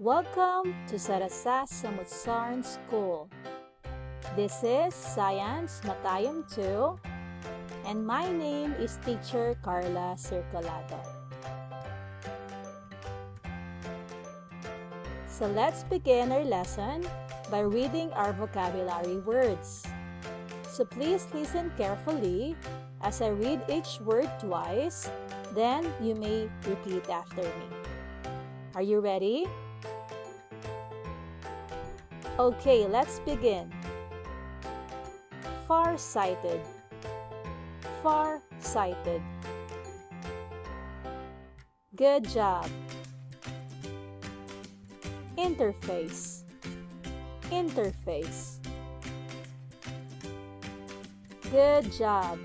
Welcome to Sarasas Samutsaran School. This is Science Matayam 2, and my name is Teacher Carla Circulado. So let's begin our lesson by reading our vocabulary words. So please listen carefully as I read each word twice, then you may repeat after me. Are you ready? Okay, let's begin. Far-sighted. Far-sighted. Good job. Interface. Interface. Good job.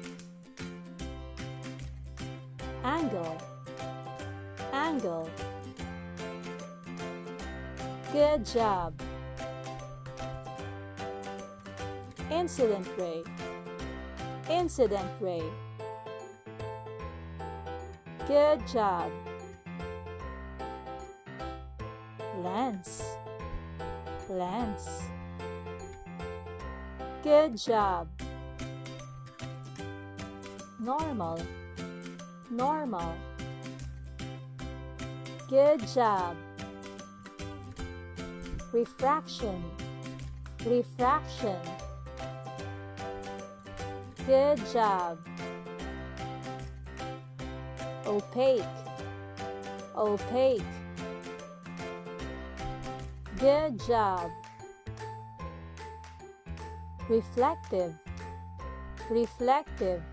Angle. Angle. Good job. Incident ray. Incident ray. Good job. Lens. Lens. Good job. Normal. Normal. Good job. Refraction. Refraction. Good job. Opaque. Opaque. Good job. Reflective. Reflective.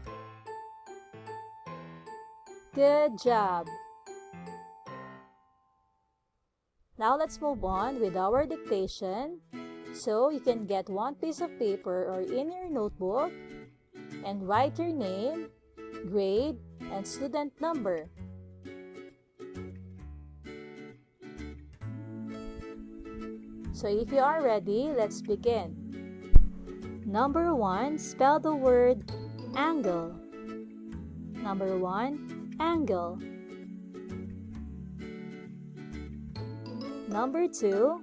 Good job. Now let's move on with our dictation. So you can get one piece of paper or in your notebook and write your name, grade, and student number. So if you are ready, let's begin. Number 1, spell the word angle. Number 1, angle. Number 2,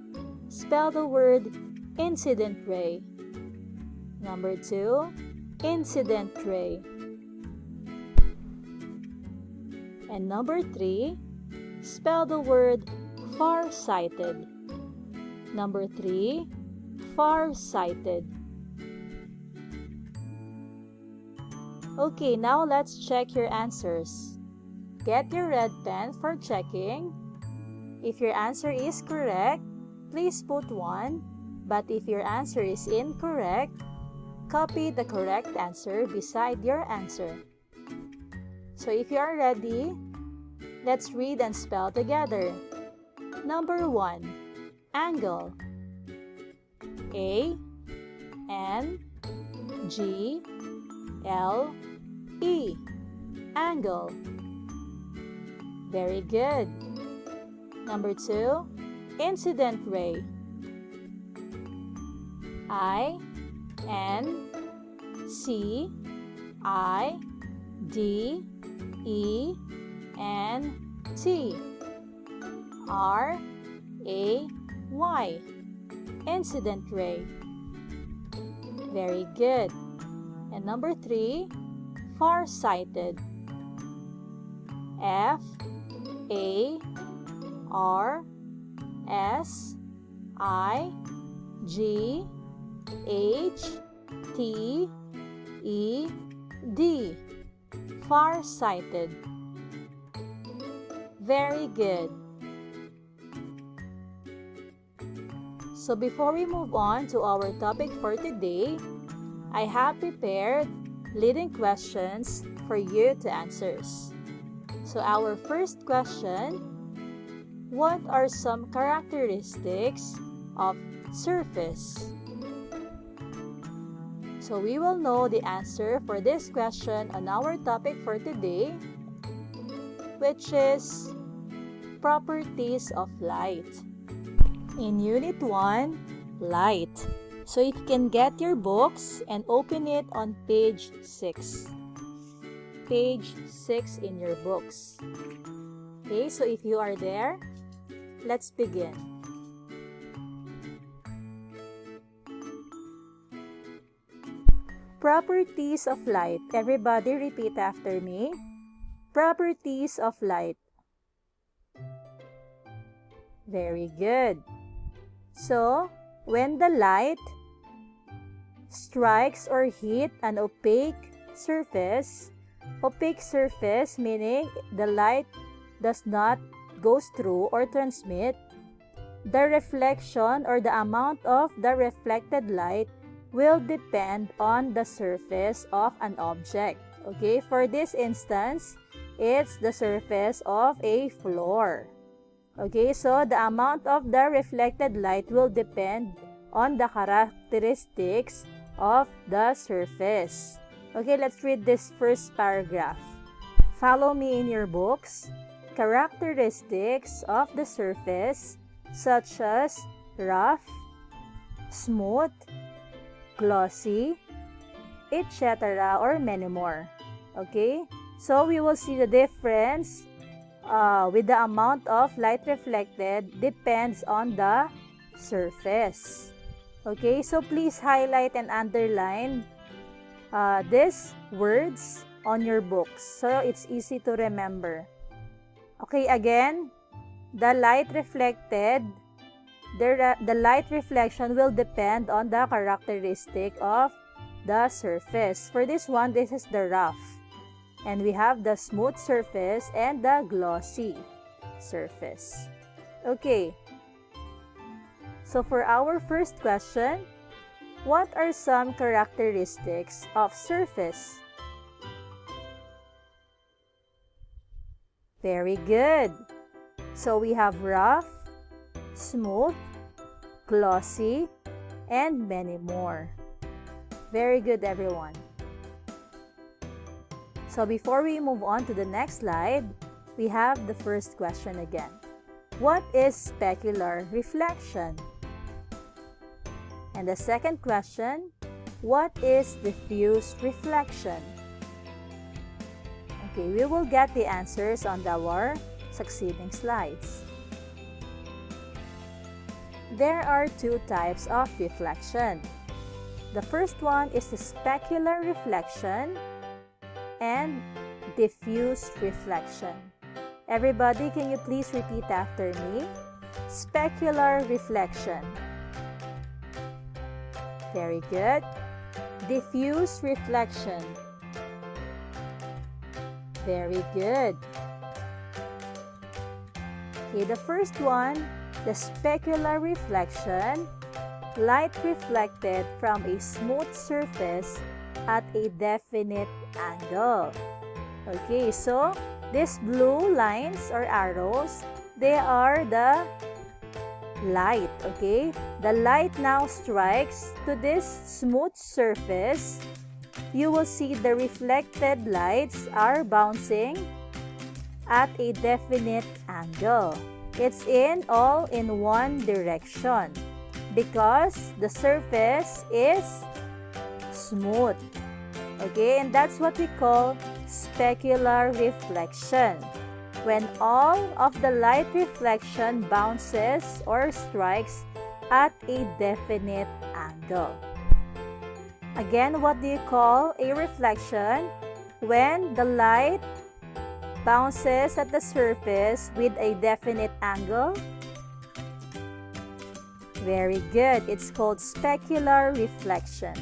spell the word incident ray. Number 2, incident ray. And number 3, spell the word far-sighted. Number 3, far-sighted. Okay, now let's check your answers. Get your red pen for checking. If your answer is correct, please put 1, but if your answer is incorrect, copy the correct answer beside your answer. So if you are ready, let's read and spell together. Number 1, angle. A N G L E. Angle. Very good. Number 2, incident ray. I N C I D E N T R A Y. Incident ray. Very good. And number 3, far-sighted. F A R S I G H T E D. Far-sighted. Very good. So before we move on to our topic for today, I have prepared leading questions for you to answer. So our first question, what are some characteristics of surface? So we will know the answer for this question on our topic for today, which is properties of light. In Unit 1, light. So if you can get your books and open it on page 6. Page 6 in your books. Okay, so if you are there, let's begin. Properties of light. Everybody repeat after me. Properties of light. Very good. So, when the light strikes or hit an opaque surface meaning the light does not goes through or transmit, the reflection or the amount of the reflected light will depend on the surface of an object. Okay, for this instance, it's the surface of a floor. Okay, so the amount of the reflected light will depend on the characteristics of the surface. Okay, let's read this first paragraph. Follow me in your books. Characteristics of the surface such as rough, smooth, glossy, etc. or many more. Okay, so we will see the difference with the amount of light reflected depends on the surface. Okay, so please highlight and underline these words on your books so it's easy to remember. Okay, again, the light reflected, the light reflection will depend on the characteristic of the surface. For this one, this is the rough. And we have the smooth surface and the glossy surface. Okay. So for our first question, what are some characteristics of surface? Very good. So we have rough, smooth, glossy, and many more. Very good, everyone. So before we move on to the next slide, we have the first question again. What is specular reflection? And the second question, what is diffuse reflection? Okay, we will get the answers on our succeeding slides. There are two types of reflection. The first one is the specular reflection and diffuse reflection. Everybody, can you please repeat after me? Specular reflection. Very good. Diffuse reflection. Very good. Okay, the first one, the specular reflection, light reflected from a smooth surface at a definite angle. Okay, so these blue lines or arrows, they are the light. Okay, the light now strikes to this smooth surface. You will see the reflected lights are bouncing at a definite angle. It's all in one direction because the surface is smooth. Okay, and that's what we call specular reflection. When all of the light reflection bounces or strikes at a definite angle. Again, what do you call a reflection? When the light bounces at the surface with a definite angle. Very good. It's called specular reflection.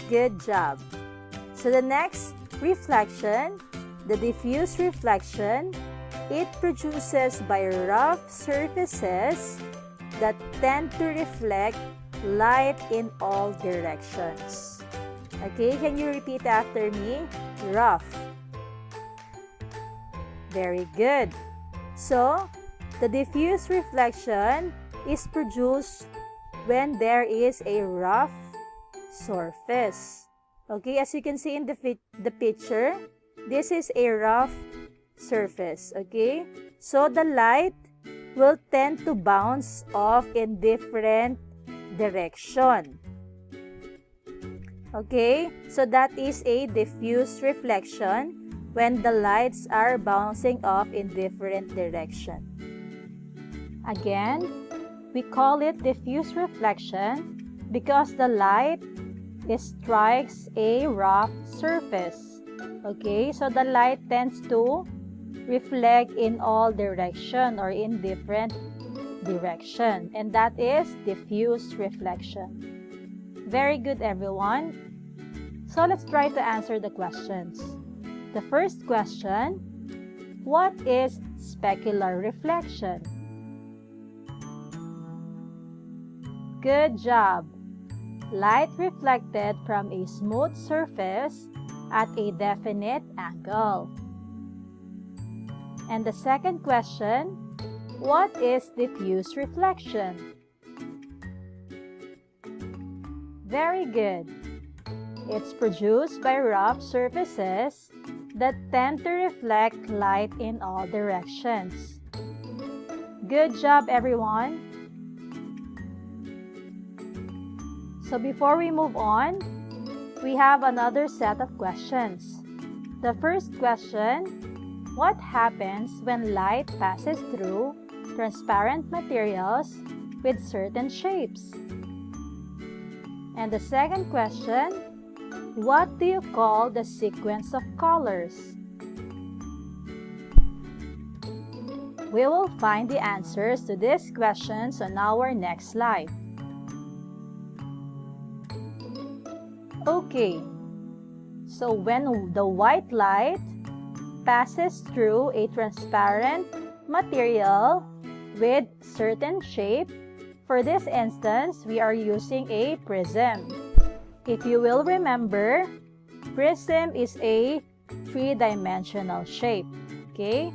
Good job. So the next reflection, the diffuse reflection, it produces by rough surfaces that tend to reflect light in all directions. Okay, can you repeat after me? Rough. Very good. So, the diffuse reflection is produced when there is a rough surface. Okay, as you can see in the picture, this is a rough surface. Okay, so the light will tend to bounce off in different direction. Okay, so that is a diffuse reflection when the lights are bouncing off in different direction. Again, we call it diffuse reflection because the light strikes a rough surface. Okay, so the light tends to reflect in all direction or in different direction, and that is diffuse reflection. Very good, everyone. So let's try to answer the questions. The first question, what is specular reflection? Good job. Light reflected from a smooth surface at a definite angle. And the second question, what is diffuse reflection? Very good. It's produced by rough surfaces that tend to reflect light in all directions. Good job, everyone. So before we move on, we have another set of questions. The first question, what happens when light passes through transparent materials with certain shapes? And the second question, what do you call the sequence of colors? We will find the answers to these questions on our next slide. Okay, so when the white light passes through a transparent material with certain shape, for this instance, we are using a prism. If you will remember, prism is a three-dimensional shape. Okay,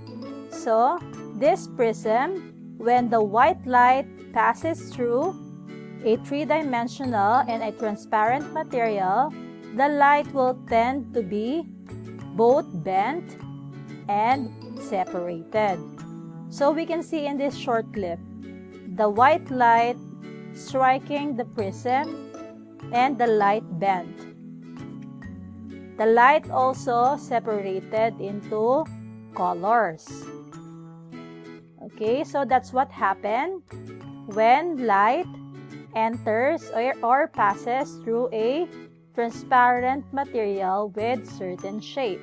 so this prism, when the white light passes through a three-dimensional and a transparent material, the light will tend to be both bent and separated. So we can see in this short clip, the white light striking the prism and the light bent. The light also separated into colors. Okay, so that's what happened when light enters or passes through a transparent material with certain shape.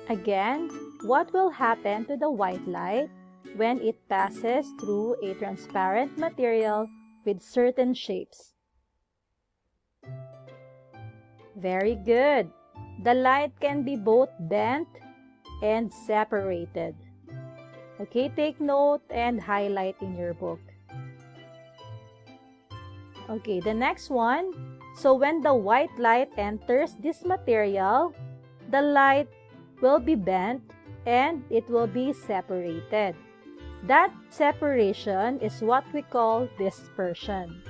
Again, what will happen to the white light when it passes through a transparent material with certain shapes? Very good. The light can be both bent and separated. Okay, take note and highlight in your book. Okay, the next one. So when the white light enters this material, the light will be bent and it will be separated. That separation is what we call dispersion.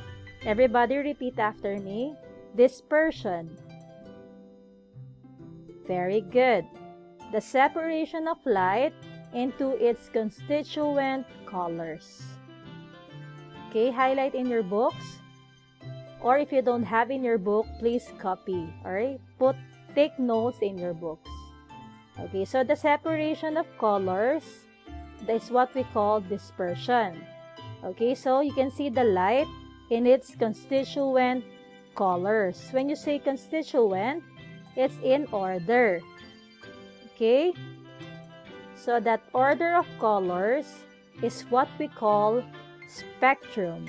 Everybody repeat after me. Dispersion. Very good. The separation of light into its constituent colors. Okay, highlight in your books. Or if you don't have in your book, please copy. Alright? Take notes in your books. Okay, so the separation of colors, that's what we call dispersion. Okay, so you can see the light in its constituent colors. When you say constituent, it's in order. Okay? So that order of colors is what we call spectrum.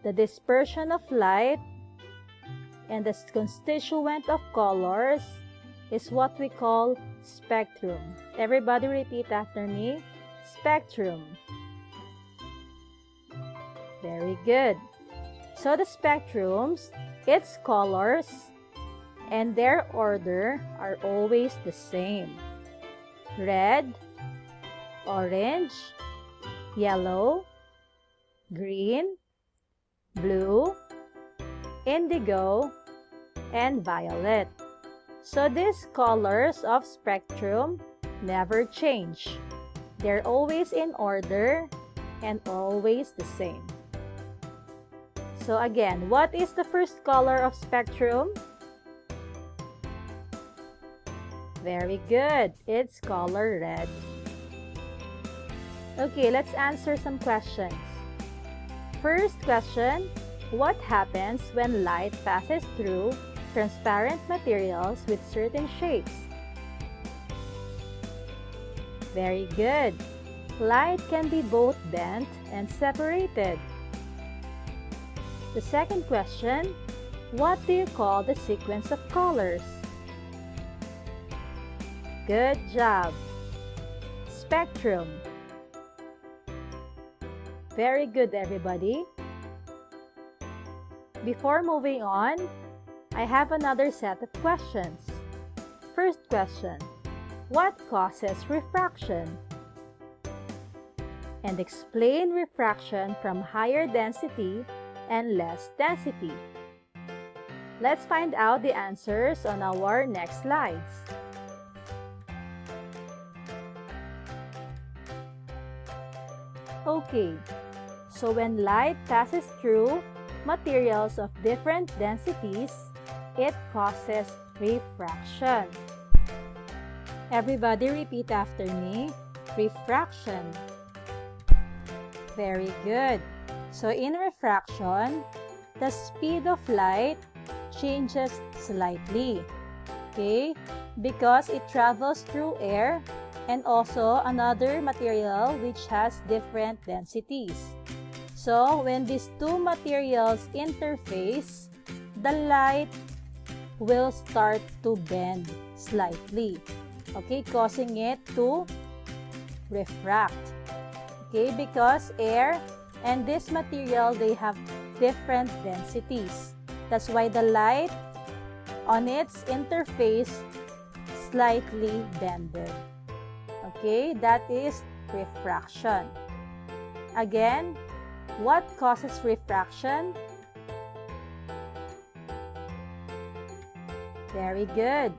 The dispersion of light and the constituent of colors is what we call spectrum. Everybody repeat after me. Spectrum. Very good. So the spectrums, its colors, and their order are always the same. Red, orange, yellow, green, blue, indigo, and violet. So these colors of spectrum never change. They're always in order and always the same. So again, what is the first color of spectrum? Very good. It's color red. Okay, let's answer some questions. First question, What happens when light passes through transparent materials with certain shapes? Very good. Light can be both bent and separated. The second question, what do you call the sequence of colors? Good job. Spectrum. Very good, everybody. Before moving on, I have another set of questions. First question, what causes refraction? And explain refraction from higher density and less density. Let's find out the answers on our next slides. Okay, so when light passes through materials of different densities, it causes refraction. Everybody repeat after me. Refraction. Very good. So in refraction, the speed of light changes slightly. Okay? Because it travels through air and also another material which has different densities. So when these two materials interface, the light will start to bend slightly. Okay, causing it to refract. Okay, because air and this material, they have different densities. That's why the light on its interface slightly bended. Okay, that is refraction. Again, what causes refraction? Very good.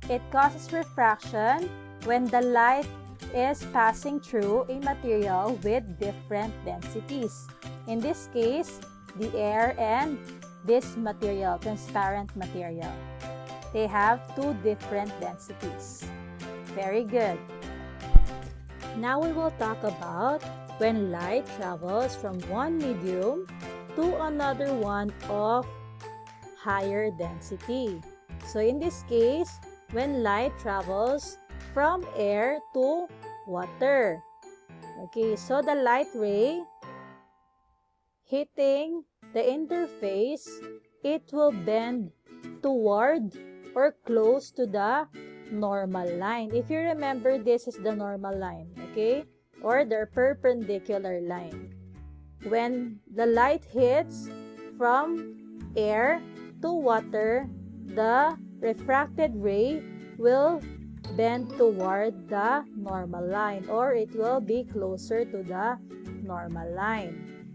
It causes refraction when the light is passing through a material with different densities. In this case, the air and this material, transparent material. They have two different densities. Very good. Now we will talk about when light travels from one medium to another one of higher density. So in this case, when light travels from air to water. Okay, so the light ray hitting the interface, it will bend toward or close to the normal line. If you remember, this is the normal line, okay? Or the perpendicular line. When the light hits from air to water, the refracted ray will bend toward the normal line, or it will be closer to the normal line.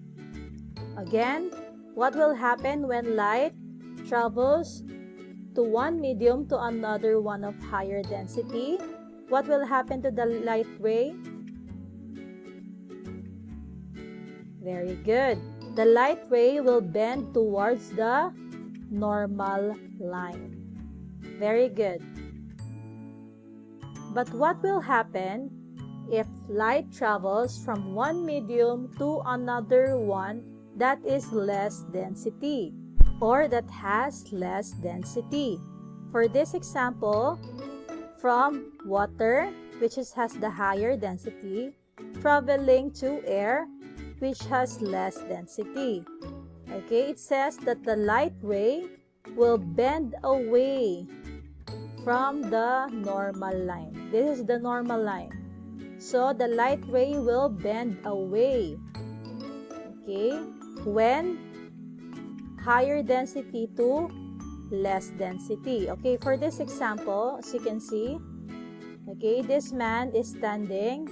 Again, what will happen when light travels to one medium to another one of higher density? What will happen to the light ray? Very good. The light ray will bend towards the normal line. Very good. But what will happen if light travels from one medium to another one that is less density or that has less density? For this example, from water, which has the higher density, traveling to air, which has less density. Okay, it says that the light ray will bend away from the normal line. This is the normal line. So the light ray will bend away. Okay, when higher density to less density. Okay, for this example, as you can see, okay, this man is standing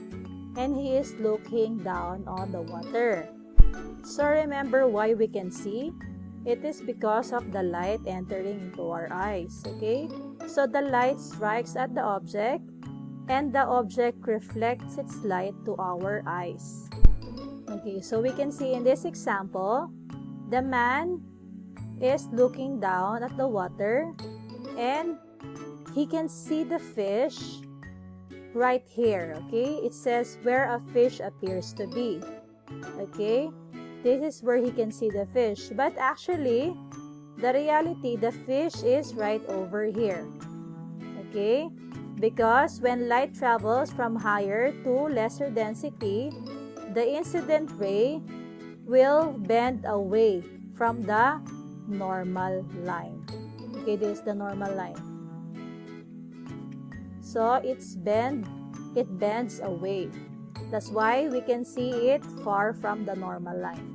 and he is looking down on the water. So remember why we can see? It is because of the light entering into our eyes. Okay, so the light strikes at the object and the object reflects its light to our eyes. Okay, so we can see in this example, the man is looking down at the water and he can see the fish right here. Okay, it says where a fish appears to be. Okay, This is where he can see the fish. But actually, the reality, the fish is right over here. Okay? Because when light travels from higher to lesser density, the incident ray will bend away from the normal line. Okay, this is the normal line. So it bends away. That's why we can see it far from the normal line.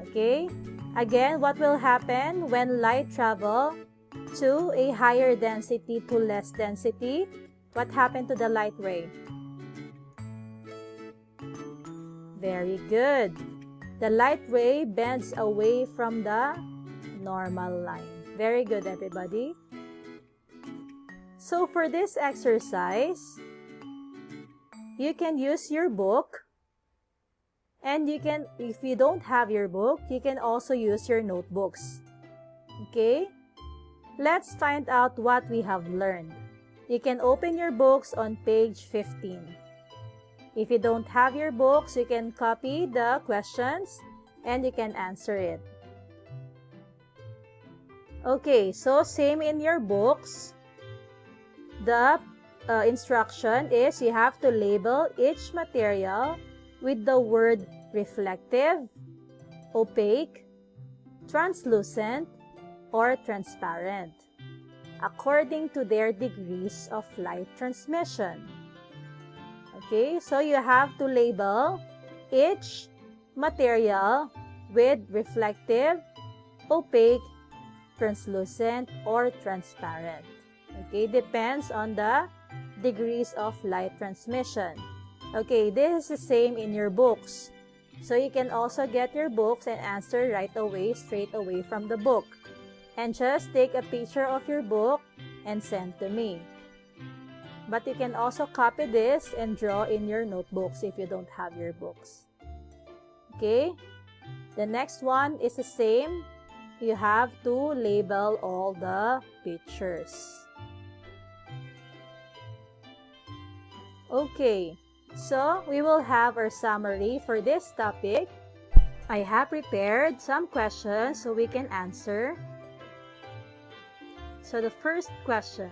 Okay? Again, what will happen when light travel to a higher density to less density? What happened to the light ray? Very good. The light ray bends away from the normal line. Very good, everybody. So for this exercise, you can use your book, and you can, if you don't have your book, you can also use your notebooks. Okay? Let's find out what we have learned. You can open your books on page 15. If you don't have your books, you can copy the questions and you can answer it. Okay, so same in your books. The instruction is you have to label each material with the word reflective, opaque, translucent, or transparent, according to their degrees of light transmission. Okay, so you have to label each material with reflective, opaque, translucent, or transparent. Okay, depends on the degrees of light transmission. Okay, this is the same in your books. So you can also get your books and answer right away, straight away from the book. And just take a picture of your book and send to me. But you can also copy this and draw in your notebooks if you don't have your books. Okay? The next one is the same. You have to label all the pictures. Okay, so we will have our summary for this topic. I have prepared some questions so we can answer. So the first question,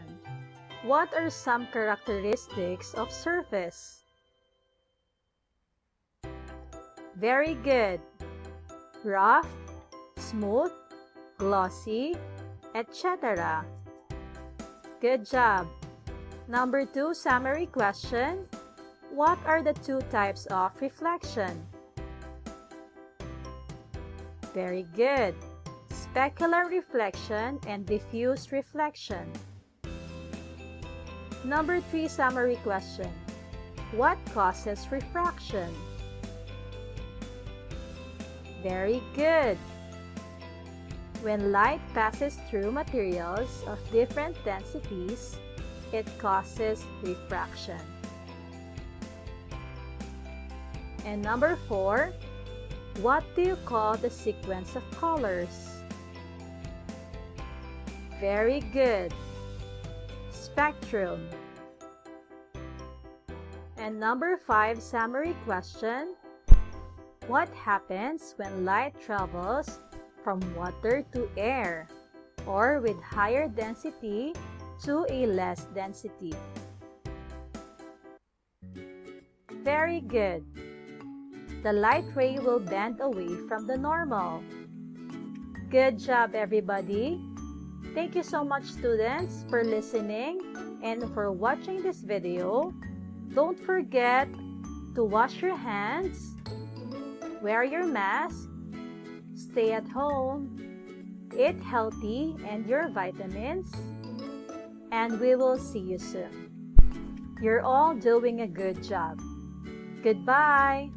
what are some characteristics of surface? Very good. Rough, smooth, glossy, etc. Good job. Number 2, summary question. What are the two types of reflection? Very good. Specular reflection and diffuse reflection. Number 3, summary question. What causes refraction? Very good. When light passes through materials of different densities, it causes refraction. And number 4, what do you call the sequence of colors? Very good. Spectrum. And number 5, summary question. What happens when light travels from water to air, or with higher density to a less density? Very good. The light ray will bend away from the normal. Good job, everybody. Thank you so much, students, for listening and for watching this video. Don't forget to wash your hands, wear your mask, stay at home, eat healthy and your vitamins, and we will see you soon. You're all doing a good job. Goodbye!